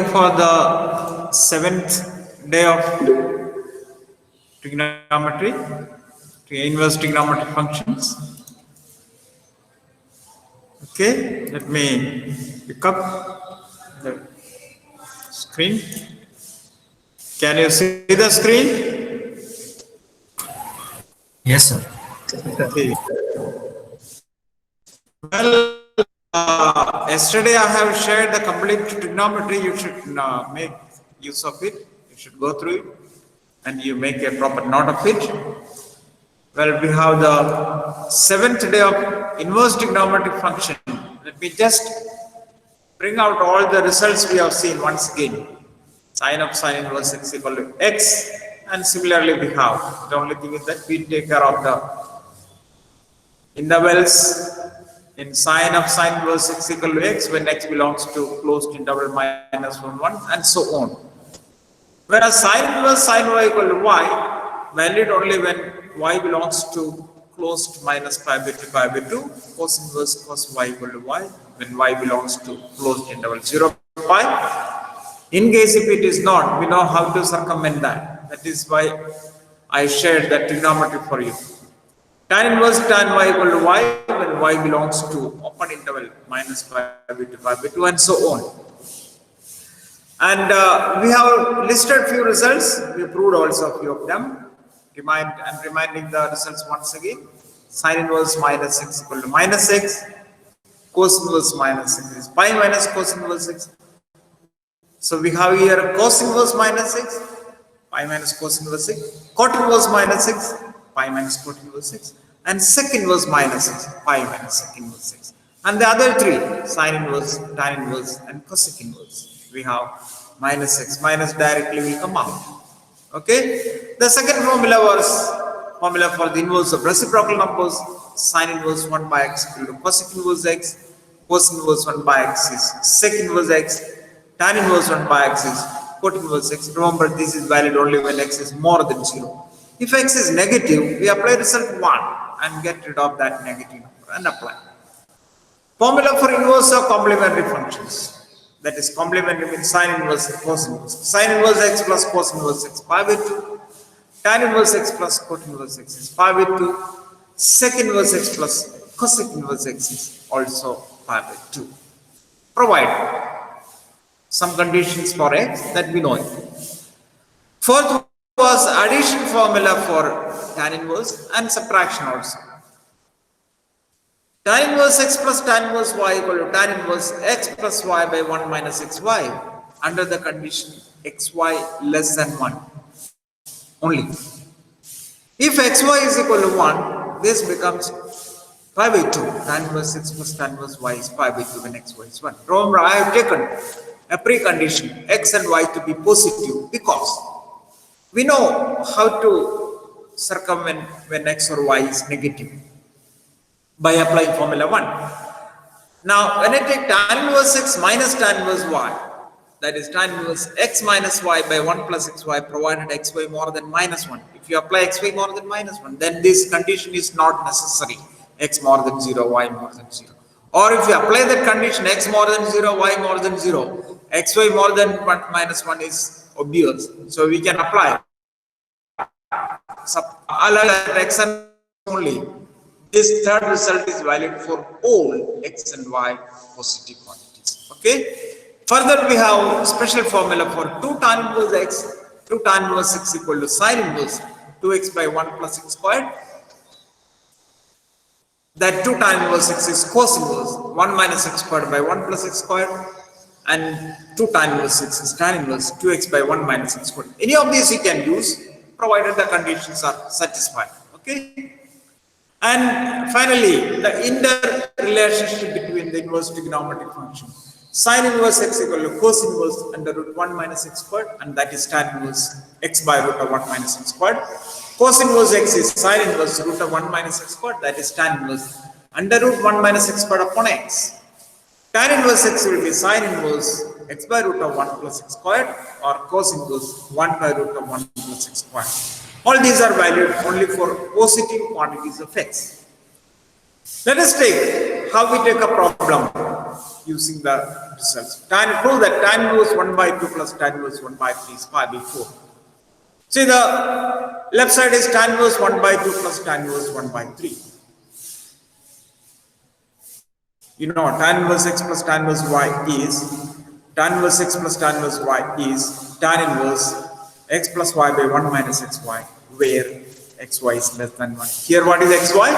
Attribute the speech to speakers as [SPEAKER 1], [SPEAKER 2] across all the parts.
[SPEAKER 1] going for the 7th day of trigonometry, inverse trigonometric functions. Okay, let me pick up the screen. Can you see the screen?
[SPEAKER 2] Yes, sir.
[SPEAKER 1] Okay. Well, yesterday I have shared the complete trigonometry. You should make use of it. You should go through it and you make a proper note of it. Well, we have the 7th day of inverse trigonometric function. Let me just bring out all the results we have seen once again. Sine of sine inverse x equal to x, and similarly we have. The only thing is that we take care of the intervals in sine of sine inverse x equal to x when x belongs to closed interval minus 1, 1, and so on. Whereas sine inverse sine y equal to y, valid only when y belongs to closed minus pi by 2 pi by 2, cos inverse cos y equal to y when y belongs to closed interval 0 pi. In case if it is not, we know how to circumvent that. That is why I shared that trigonometry for you. Tan inverse tan y equal to y when y belongs to open interval minus pi by 2 pi by 2, and so on. And we have listed few results. We proved also a few of them. Reminding the results once again. Sin inverse minus x equal to minus x. Cos inverse minus x is pi minus cos inverse x. So we have here cos inverse minus x, pi minus cos inverse x, cot inverse minus x, pi minus cot inverse x, and sec inverse minus x, pi minus sec inverse x. And the other three, sin inverse, tan inverse, and cosec inverse. We have minus x, minus directly will come out. Okay. The second formula was formula for the inverse of reciprocal numbers. Sin inverse 1 by x equal to cosec inverse x, cos inverse 1 by x is sec inverse x, tan inverse 1 by x is cot inverse x. Remember, this is valid only when x is more than 0. If x is negative, we apply result 1 and get rid of that negative number and apply. Formula for inverse of complementary functions. That is complementary means sin inverse cos inverse. Sin inverse x plus cos inverse x pi by 2. Tan inverse x plus cot inverse x is pi by 2. Sec inverse x plus cosec inverse x is also pi by 2. Provide some conditions for x that we know it. Fourth was addition formula for tan inverse and subtraction also. Tan inverse x plus tan inverse y equal to tan inverse x plus y by 1 minus xy under the condition xy less than 1 only. If xy is equal to 1, this becomes pi by 2. Tan inverse x plus tan inverse y is pi by 2 when xy is 1. Remember, I have taken a precondition x and y to be positive because we know how to circumvent when x or y is negative by applying formula 1. Now, when I take tan inverse x minus tan inverse y, that is tan inverse x minus y by 1 plus xy provided xy more than minus 1. If you apply xy more than minus 1, then this condition is not necessary. X more than 0, y more than 0. Or if you apply that condition x more than 0, y more than 0, xy more than 1 minus 1 is obvious. So we can apply x and only. This third result is valid for all x and y positive quantities. Okay. Further, we have special formula for 2 tan inverse x. 2 tan inverse x equal to sin inverse 2x by 1 plus x squared. That 2 tan inverse x is cos inverse 1 minus x squared by 1 plus x squared, and 2 tan inverse x is tan inverse 2x by 1 minus x squared. Any of these you can use provided the conditions are satisfied. Okay. And finally, the interrelationship between the inverse trigonometric function. Sin inverse x equal to cos inverse under root 1 minus x squared, and that is tan inverse x by root of 1 minus x squared. Cos inverse x is sin inverse root of 1 minus x squared, that is tan inverse under root 1 minus x squared upon x. Tan inverse x will be sin inverse x by root of 1 plus x squared, or cos inverse 1 by root of 1 plus x squared. All these are valued only for positive quantities of x. Let us take how we take a problem using the results. Prove that tan inverse 1 by 2 plus tan inverse 1 by 3 is pi by 4. See, the left side is tan inverse 1 by 2 plus tan inverse 1 by 3. You know, tan inverse x plus tan inverse y is tan inverse x plus tan inverse y is tan inverse x plus y by 1 minus xy, where xy is less than 1. Here, what is xy?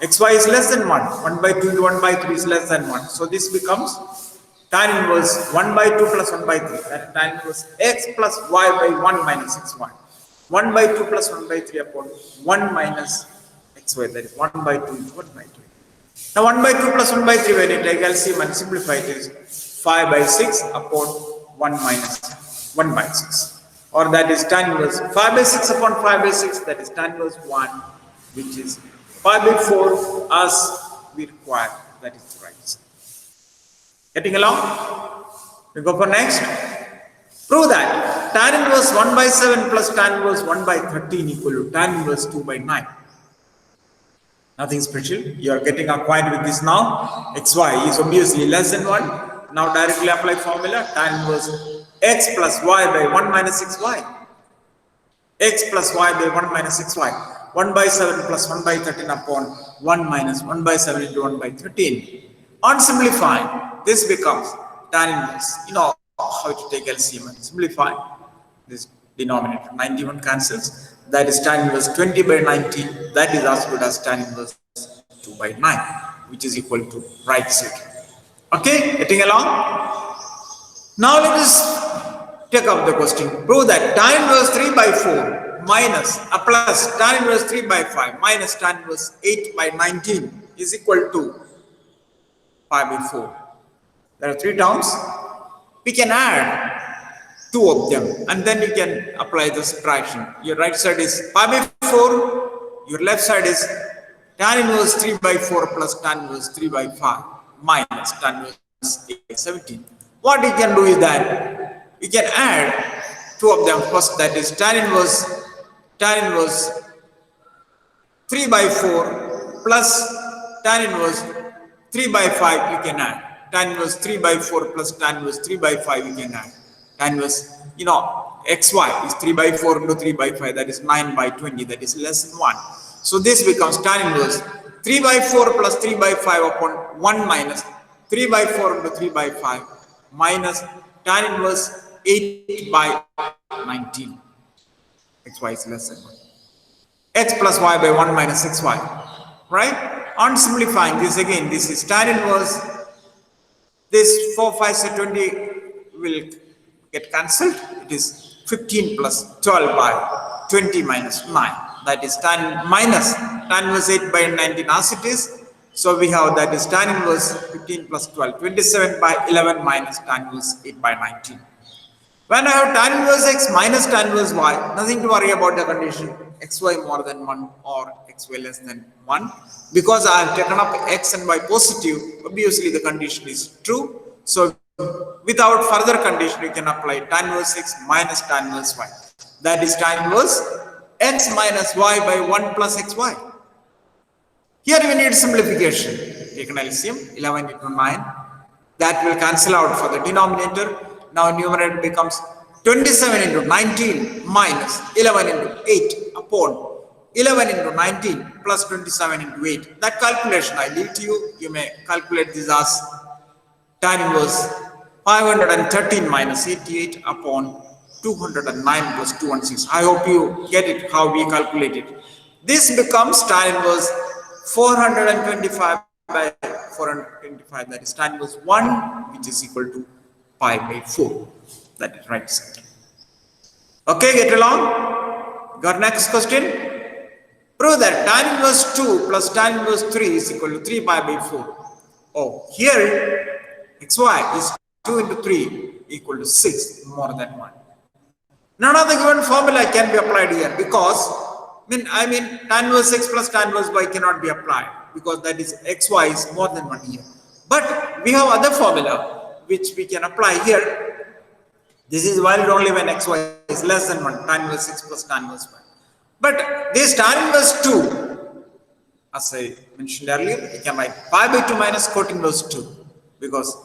[SPEAKER 1] Xy is less than 1. 1 by 2 into 1 by 3 is less than 1. So this becomes tan inverse 1 by 2 plus 1 by 3. That is tan inverse x plus y by 1 minus xy. 1 by 2 plus 1 by 3 upon 1 minus xy. That is 1 by 2 into 1 by 3. Now 1 by 2 plus 1 by 3, when you take LCM and simplify it, is 5 by 6 upon 1 minus 1 by 6. Or that is tan inverse 5 by 6 upon 5 by 6, that is tan inverse 1, which is 5 by 4 as we require. That is the right answer. Getting along? We go for next. Prove that tan inverse 1 by 7 plus tan inverse 1 by 13 equal to tan inverse 2 by 9. Nothing special. You are getting acquainted with this now. Xy is obviously less than 1. Now directly apply formula. Tan inverse x plus y by 1 minus xy. X plus y by 1 minus xy. 1 by 7 plus 1 by 13 upon 1 minus 1 by 7 into 1 by 13. On simplifying, this becomes tan inverse. You know how to take LCM and simplify. This denominator 91 cancels. That is tan inverse 20 by 90. That is as good as tan inverse 2 by 9, which is equal to right side. Okay, getting along? Now let us take up the question. Prove that tan inverse 3 by 4 minus a plus tan inverse 3 by 5 minus tan inverse 8 by 19 is equal to pi by 4. There are 3 terms. We can add 2 of them and then you can apply the subtraction. Your right side is pi by 4, your left side is tan inverse 3 by 4 plus tan inverse 3 by 5 minus tan inverse 8 by 17. What you can do is that you can add 2 of them first, that is tan inverse 3 by 4 plus tan inverse 3 by 5 you can add. Tan inverse 3 by 4 plus tan inverse 3 by 5 you can add. Tan inverse, you know, xy is 3 by 4 into 3 by 5, that is 9 by 20, that is less than 1. So this becomes tan inverse 3 by 4 plus 3 by 5 upon 1 minus 3 by 4 into 3 by 5 minus tan inverse 8 by 19. Xy is less than 1. X plus y by 1 minus 6y. Right? On simplifying this again, this is tan inverse. This 4, 5, 6, 20 will get cancelled. It is 15 plus 12 by 20 minus 9. That is tan inverse 8 by 19 as it is. So we have that is tan inverse 15 plus 12, 27 by 11 minus tan inverse 8 by 19. When I have tan inverse x minus tan inverse y, nothing to worry about the condition xy more than 1 or xy less than 1. Because I have taken up x and y positive, obviously the condition is true. So without further condition, you can apply tan inverse x minus tan inverse y. That is tan inverse x minus y by 1 plus xy. Here we need simplification. Take an LCM, 11 into 9. That will cancel out for the denominator. Now numerator becomes 27 into 19 minus 11 into 8 upon 11 into 19 plus 27 into 8. That calculation I leave to you. You may calculate this as tan inverse 513 minus 88 upon 209 plus 216. I hope you get it how we calculate it. This becomes tan inverse 425 by 425. That is tan inverse 1, which is equal to pi by 4. That is right side. Okay, get along? Got next question? Prove that tan inverse 2 plus tan inverse 3 is equal to 3 pi by 4. Oh, here xy is 2 into 3 equal to 6, more than 1. None of the given formula can be applied here because I mean tan inverse x plus tan inverse y cannot be applied because that is xy is more than 1 here. But we have other formula which we can apply here. This is valid only when xy is less than 1, tan inverse x plus tan inverse y. But this tan inverse 2, as I mentioned earlier, we can write pi by 2 minus cot inverse 2 because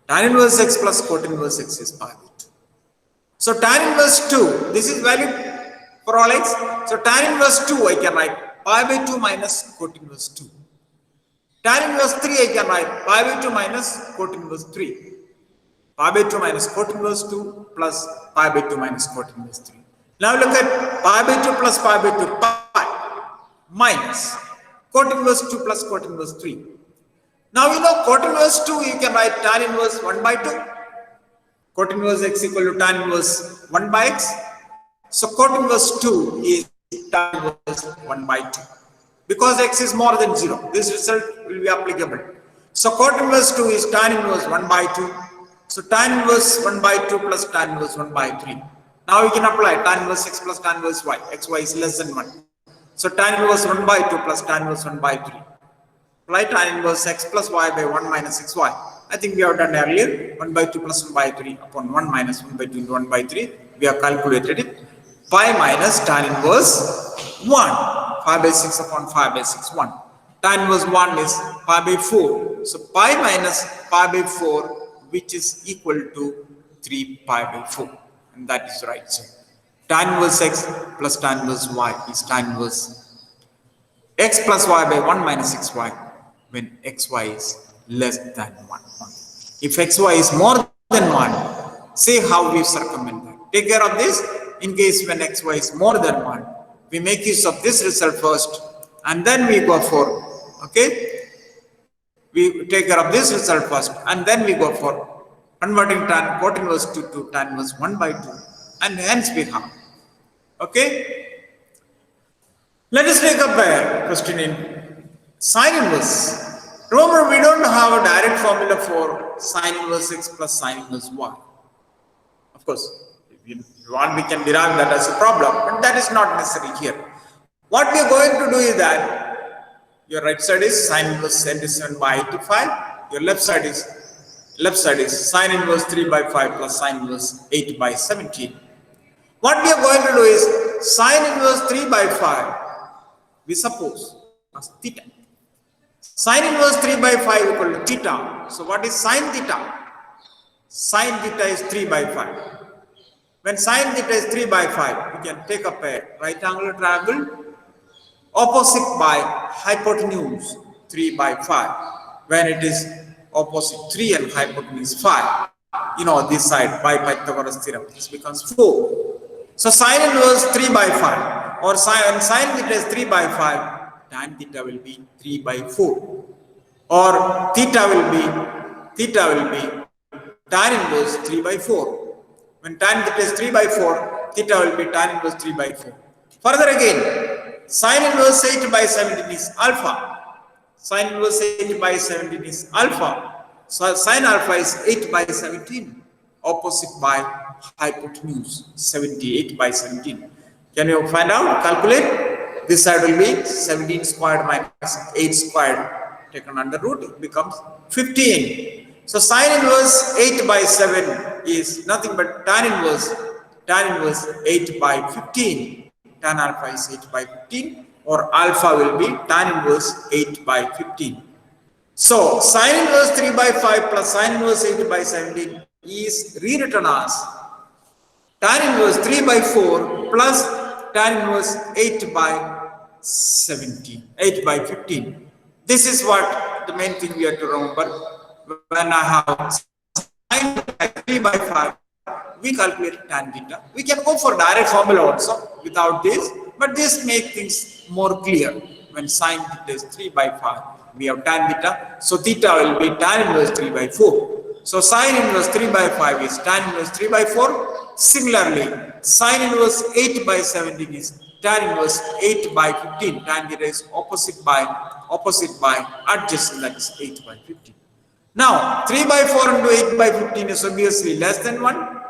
[SPEAKER 1] Tan inverse x plus cot inverse x is pi by 2. So tan inverse 2, this is valid for all x. So tan inverse 2 I can write pi by 2 minus cot inverse 2. Tan inverse 3 I can write pi by 2 minus cot inverse 3. Pi by 2 minus cot inverse 2 plus pi by 2 minus cot inverse 3. Now look at pi by 2 plus pi by 2, pi minus cot inverse 2 plus cot inverse 3. Now you know cot inverse 2 you can write tan inverse 1 by 2. Cot inverse x equal to tan inverse 1 by x. So cot inverse 2 is tan inverse 1 by 2. Because x is more than 0, this result will be applicable. So cot inverse 2 is tan inverse 1 by 2. So tan inverse 1 by 2 plus tan inverse 1 by 3. Now we can apply tan inverse x plus tan inverse y. Xy is less than 1. So tan inverse 1 by 2 plus tan inverse 1 by 3. Apply tan inverse x plus y by 1 minus xy. I think we have done earlier. 1 by 2 plus 1 by 3 upon 1 minus 1 by 2 into 1 by 3. We have calculated it. Pi minus tan inverse 1. 5 by 6 upon 5 by 6, 1. Tan inverse 1 is pi by 4. So pi minus pi by 4, which is equal to 3 pi by 4. And that is right. So tan inverse x plus tan inverse y is tan inverse x plus y by 1 minus xy when xy is less than 1. If xy is more than 1, see how we circumvent that. Take care of this. In case when xy is more than 1, we make use of this result first and then we go for, okay, we take care of this result first and then we go for converting tan cot inverse 2 to tan inverse 1 by 2 and hence we have, okay. Let us take up a question in sine inverse. Remember, we don't have a direct formula for sine inverse x plus sine inverse y. Of course, if you want, we can derive that as a problem, but that is not necessary here. What we are going to do is that your right side is sine inverse 77 by 85. Your left side is sine inverse 3 by 5 plus sine inverse 8 by 17. What we are going to do is sine inverse 3 by 5. We suppose as theta. Sine inverse 3 by 5 equal to theta. So what is sine theta? Sine theta is 3 by 5. When sine theta is 3 by 5, we can take up a right angular triangle opposite by hypotenuse 3 by 5. When it is opposite 3 and hypotenuse 5, you know, this side by Pythagoras theorem, this becomes 4. So sine inverse 3 by 5 or sine theta is 3 by 5, tan theta will be 3 by 4 or theta will be tan inverse 3 by 4. When tan theta is 3 by 4, theta will be tan inverse 3 by 4. Further again, sine inverse 8 by 17 is alpha. Sine inverse 8 by 17 is alpha. So sine alpha is 8 by 17, opposite by hypotenuse 78 by 17. Can you find out? Calculate. This side will be 17 squared minus 8 squared taken under root. It becomes 15. So sine inverse 8 by 7 is nothing but tan inverse 8 by 15. Tan alpha is 8 by 15 or alpha will be tan inverse 8 by 15. So sine inverse 3 by 5 plus sine inverse 8 by 17 is rewritten as tan inverse 3 by 4 plus tan inverse 8 by 15. This is what the main thing we have to remember. When I have sine 3 by 5, we calculate tan theta. We can go for direct formula also without this, but this makes things more clear. When sine theta is 3 by 5, we have tan theta. So theta will be tan inverse 3 by 4. So sine inverse 3 by 5 is tan inverse 3 by 4. Similarly, sine inverse 8 by 17 is tan inverse 8 by 15. Tan theta is opposite by adjacent, that is 8 by 15. Now, 3 by 4 into 8 by 15 is obviously less than 1.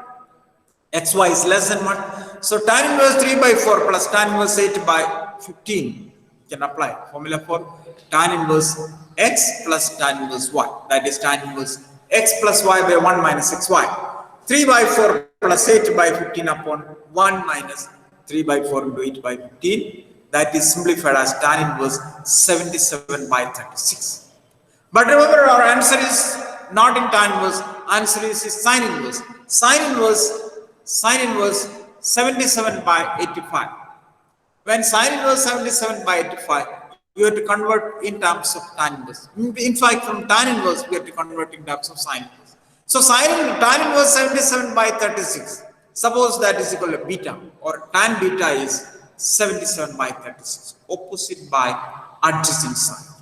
[SPEAKER 1] Xy is less than 1. So tan inverse 3 by 4 plus tan inverse 8 by 15 can apply. Formula for tan inverse x plus tan inverse y. That is tan inverse x plus y by 1 minus xy. 3 by 4 plus 8 by 15 upon 1 minus 3 by 4 into 8 by 15. That is simplified as tan inverse 77 by 36. But remember, our answer is not in tan inverse. answer is sine inverse. Sine inverse 77 by 85. When sine inverse 77 by 85, you have to convert in terms of tan inverse. In fact, from tan inverse, we have to convert in terms of sine inverse. So tan inverse 77 by 36. Suppose that is equal to beta, or tan beta is 77 by 36, opposite by adjacent side.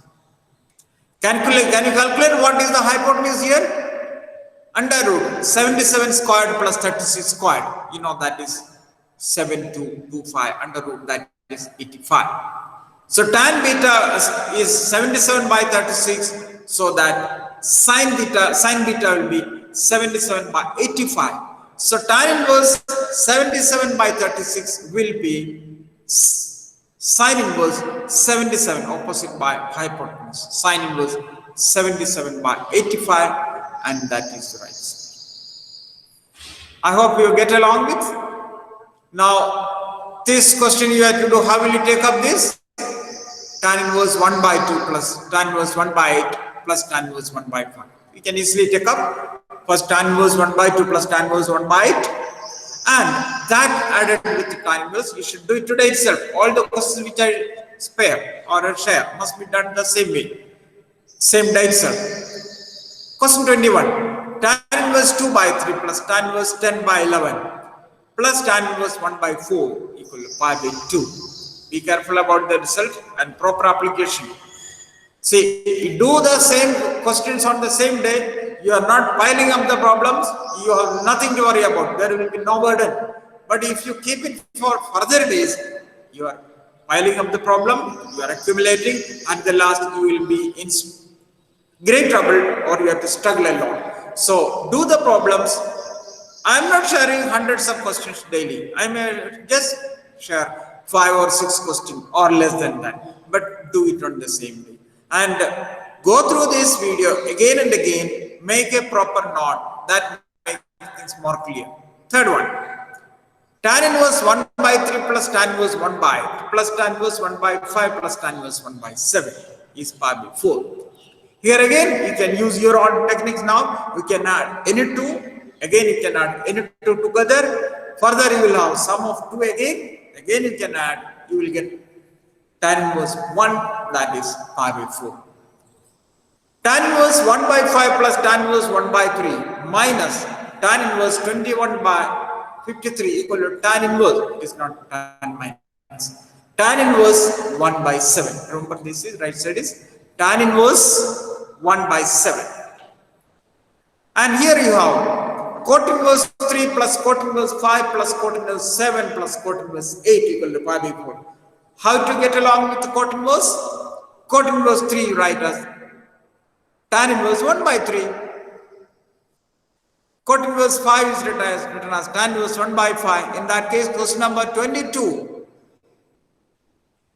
[SPEAKER 1] Can you calculate what is the hypotenuse here? Under root 77 squared plus 36 squared. You know that is 7225. Under root that is 85. So tan beta is 77 by 36. So that sine beta will be 77 by 85. So tan inverse 77 by 36 will be sine inverse 77, opposite by hypotenuse. Sine inverse 77 by 85, and that is right. I hope you get along with. Now, this question you have to do, how will you take up this? Tan inverse 1 by 2 plus tan inverse 1 by 8 plus tan inverse 1 by 5. You can easily take up first tan inverse 1 by 2 plus tan inverse 1 by 8. And that added with the tan inverse, you should do it today itself. All the questions which I spare or share must be done the same way, same day itself. Question 21. Tan inverse 2 by 3 plus tan inverse 10 by 11 plus tan inverse 1 by 4 equal to pi by 2. Be careful about the result and proper application. See, you do the same questions on the same day. You are not piling up the problems. You have nothing to worry about. There will be no burden. But if you keep it for further days, you are piling up the problem, you are accumulating, and at the last you will be in great trouble, or you have to struggle a lot. So do the problems. I am not sharing hundreds of questions daily. I may just share 5 or 6 questions or less than that, but do it on the same day. And go through this video again and again. Make a proper note that makes things more clear. Third one. Tan inverse 1 by 3 plus tan inverse 1 by 8 plus tan inverse 1 by 5 plus tan inverse 1 by 7 is pi by 4. Here again, you can use your own techniques now. You can add any two. Again, you can add any two together. Further, you will have sum of 2 again. Again, you can add. You will get tan inverse 1, that is pi by 4. Tan inverse 1 by 5 plus tan inverse 1 by 3 minus tan inverse 21 by 53 equal to tan inverse. It is not tan minus. Tan inverse 1 by 7. Remember, this is right side is tan inverse 1 by 7. And here you have cot inverse 3 plus cot inverse 5 plus cot inverse 7 plus cot inverse 8 equal to pi by 4. How to get along with the cot inverse? Cot inverse 3 you write as tan inverse 1 by 3. Cot inverse 5 is written as tan inverse 1 by 5. In that case, question number 22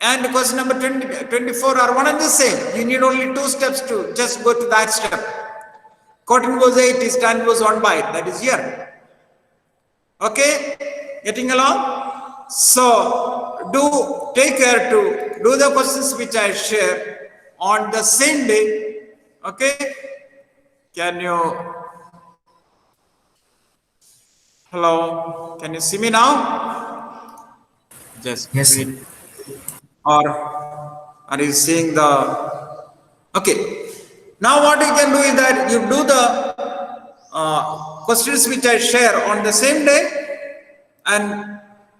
[SPEAKER 1] and question number 24 are one and the same. You need only 2 steps to just go to that step. Cot inverse 8 is tan inverse 1 by 8. That is here. Okay? Getting along? So, take care to do the questions which I share on the same day. Okay? Can you... Hello? Can you see me now? Just
[SPEAKER 2] yes.
[SPEAKER 1] read. Or are you seeing the... Okay. Now what you can do is that you do the questions which I share on the same day, and